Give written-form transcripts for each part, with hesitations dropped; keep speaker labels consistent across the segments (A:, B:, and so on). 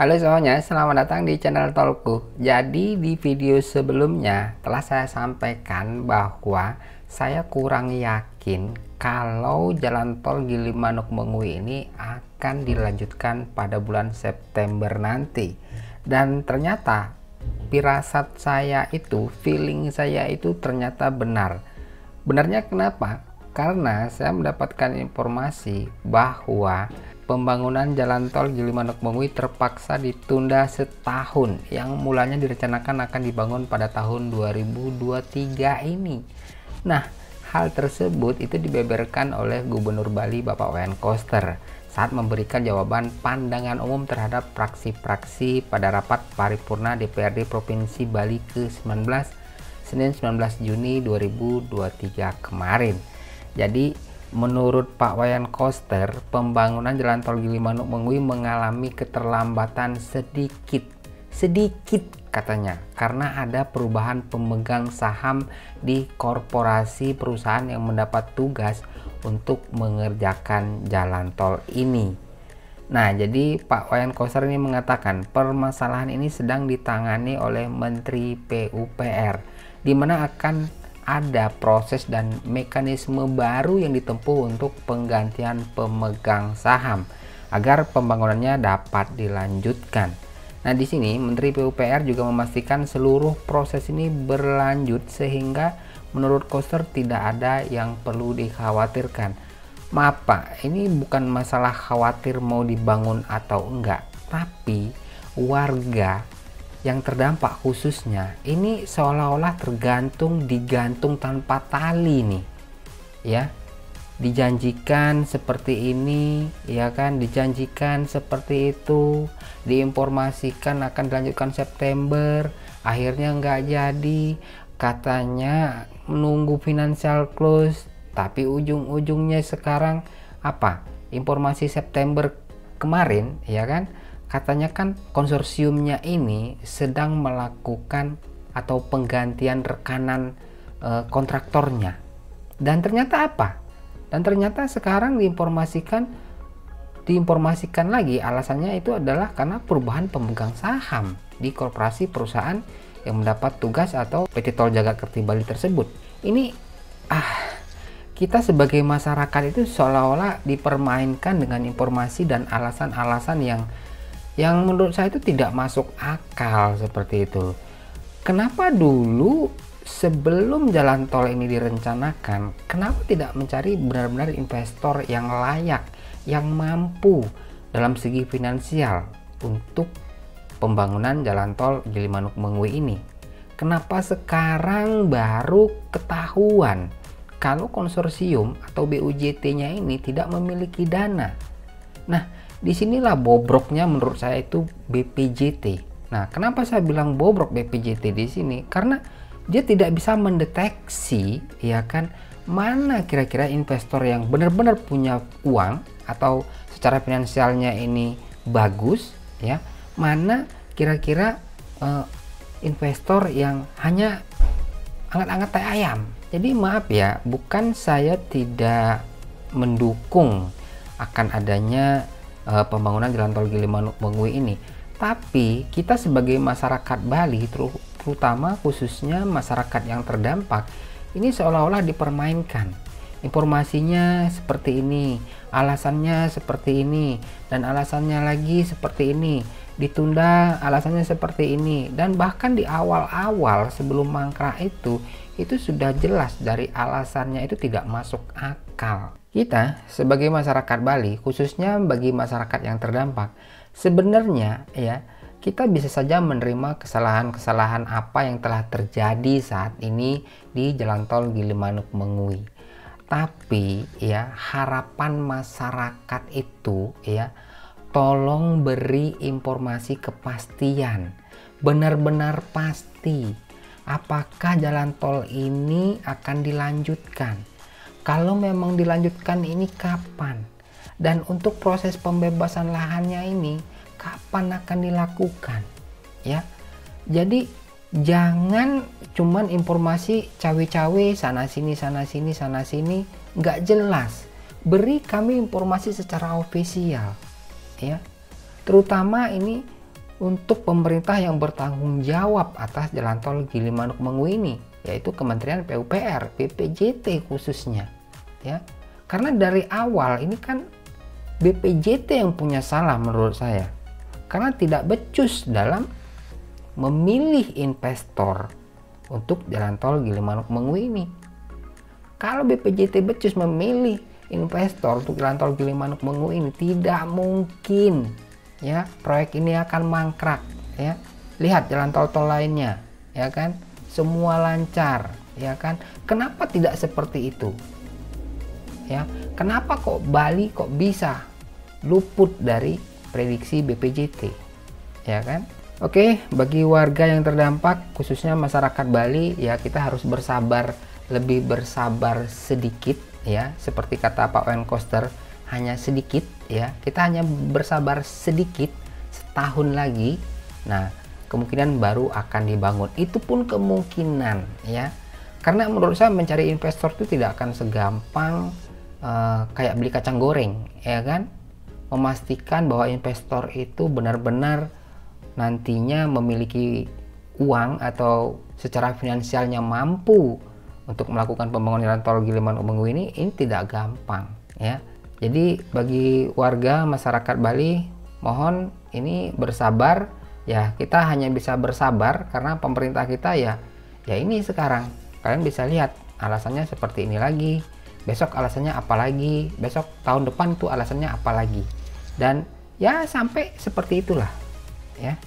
A: Halo semuanya, selamat datang di channel Tolku. Jadi di video sebelumnya telah saya sampaikan bahwa saya kurang yakin kalau jalan tol Gilimanuk-Mengui ini akan dilanjutkan pada bulan September nanti. Dan ternyata firasat saya itu, feeling saya itu ternyata benar. Benarnya kenapa? Karena saya mendapatkan informasi bahwa pembangunan jalan tol Gilimanuk-Mengui terpaksa ditunda setahun, yang mulanya direncanakan akan dibangun pada tahun 2023 ini. Nah, hal tersebut itu dibeberkan oleh Gubernur Bali Bapak Wayan Koster saat memberikan jawaban pandangan umum terhadap fraksi-fraksi pada rapat paripurna DPRD Provinsi Bali ke-19 Senin 19 Juni 2023 kemarin. Jadi menurut Pak Wayan Koster, pembangunan jalan tol Gilimanuk-Mengui mengalami keterlambatan sedikit katanya, karena ada perubahan pemegang saham di korporasi perusahaan yang mendapat tugas untuk mengerjakan jalan tol ini. Nah, jadi Pak Wayan Koster ini mengatakan permasalahan ini sedang ditangani oleh Menteri PUPR, di mana akan ada proses dan mekanisme baru yang ditempuh untuk penggantian pemegang saham agar pembangunannya dapat dilanjutkan. Nah, di sini Menteri PUPR juga memastikan seluruh proses ini berlanjut sehingga menurut Koster tidak ada yang perlu dikhawatirkan. Maaf Pak, ini bukan masalah khawatir mau dibangun atau enggak, tapi warga yang terdampak khususnya ini seolah-olah digantung tanpa tali nih ya. Dijanjikan seperti ini ya kan, dijanjikan seperti itu, diinformasikan akan dilanjutkan September, akhirnya nggak jadi, katanya menunggu financial close, tapi ujung-ujungnya sekarang apa, informasi September kemarin ya kan, katanya kan konsorsiumnya ini sedang melakukan atau penggantian rekanan kontraktornya. Dan ternyata apa? Dan ternyata sekarang diinformasikan lagi alasannya itu adalah karena perubahan pemegang saham di korporasi perusahaan yang mendapat tugas atau PT Tol Jagakarsa Bali tersebut. Ini kita sebagai masyarakat itu seolah-olah dipermainkan dengan informasi dan alasan-alasan yang menurut saya itu tidak masuk akal seperti itu. Kenapa dulu sebelum jalan tol ini direncanakan, kenapa tidak mencari benar-benar investor yang layak, yang mampu dalam segi finansial untuk pembangunan jalan tol Gilimanuk-Mengui ini? Kenapa sekarang baru ketahuan kalau konsorsium atau BUJT-nya ini tidak memiliki dana? Nah, disinilah bobroknya menurut saya itu BPJT. Nah, kenapa saya bilang bobrok BPJT di sini? Karena dia tidak bisa mendeteksi ya kan, mana kira-kira investor yang benar-benar punya uang atau secara finansialnya ini bagus ya, mana kira-kira investor yang hanya angat-angat tai ayam. Jadi maaf ya, bukan saya tidak mendukung akan adanya pembangunan jalan tol Gilimanuk-Mengui ini, tapi kita sebagai masyarakat Bali, terutama khususnya masyarakat yang terdampak, ini seolah-olah dipermainkan. Informasinya seperti ini, alasannya seperti ini, dan alasannya lagi seperti ini, ditunda alasannya seperti ini, dan bahkan di awal-awal sebelum mangkrak itu sudah jelas dari alasannya itu tidak masuk akal. Kita sebagai masyarakat Bali, khususnya bagi masyarakat yang terdampak, sebenarnya ya, kita bisa saja menerima kesalahan-kesalahan apa yang telah terjadi saat ini di jalan tol Gilimanuk-Mengui. Tapi ya, harapan masyarakat itu ya, tolong beri informasi kepastian, benar-benar pasti apakah jalan tol ini akan dilanjutkan. Kalau memang dilanjutkan, ini kapan? Dan untuk proses pembebasan lahannya ini kapan akan dilakukan? Ya. Jadi jangan cuman informasi cawe-cawe sana sini, nggak jelas. Beri kami informasi secara ofisial ya. Terutama ini untuk pemerintah yang bertanggung jawab atas jalan tol Gilimanuk-Mengu ini, yaitu Kementerian PUPR, BPJT khususnya, ya. Karena dari awal ini kan BPJT yang punya salah menurut saya, karena tidak becus dalam memilih investor untuk jalan tol Gilimanuk-Mengu ini. Kalau BPJT becus memilih investor untuk jalan tol Gilimanuk-Mengu ini, tidak mungkin ya proyek ini akan mangkrak, ya. Lihat jalan tol-tol lainnya, ya kan, semua lancar, ya kan. Kenapa tidak seperti itu, ya? Kenapa kok Bali kok bisa luput dari prediksi BPJT, ya kan? Oke, bagi warga yang terdampak, khususnya masyarakat Bali, ya kita harus bersabar, lebih bersabar sedikit, ya. Seperti kata Pak Wenkoster, hanya sedikit, ya. Kita hanya bersabar sedikit, setahun lagi. Nah, kemungkinan baru akan dibangun. Itu pun kemungkinan, ya. Karena menurut saya mencari investor itu tidak akan segampang kayak beli kacang goreng, ya kan? Memastikan bahwa investor itu benar-benar nantinya memiliki uang atau secara finansialnya mampu untuk melakukan pembangunan jalan tol Gilimanuk-Mengu ini tidak gampang, ya. Jadi bagi warga masyarakat Bali, mohon ini bersabar, ya. Kita hanya bisa bersabar karena pemerintah kita ya ini sekarang. Kalian bisa lihat alasannya seperti ini lagi, besok alasannya apa lagi, besok tahun depan itu alasannya apa lagi. Dan ya sampai seperti itulah, ya.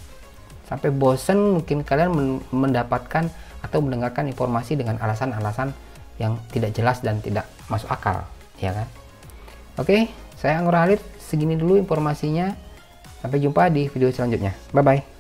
A: Sampai bosen mungkin kalian mendapatkan atau mendengarkan informasi dengan alasan-alasan yang tidak jelas dan tidak masuk akal, ya kan? Oke, saya Anggur Halid, segini dulu informasinya. Sampai jumpa di video selanjutnya. Bye bye.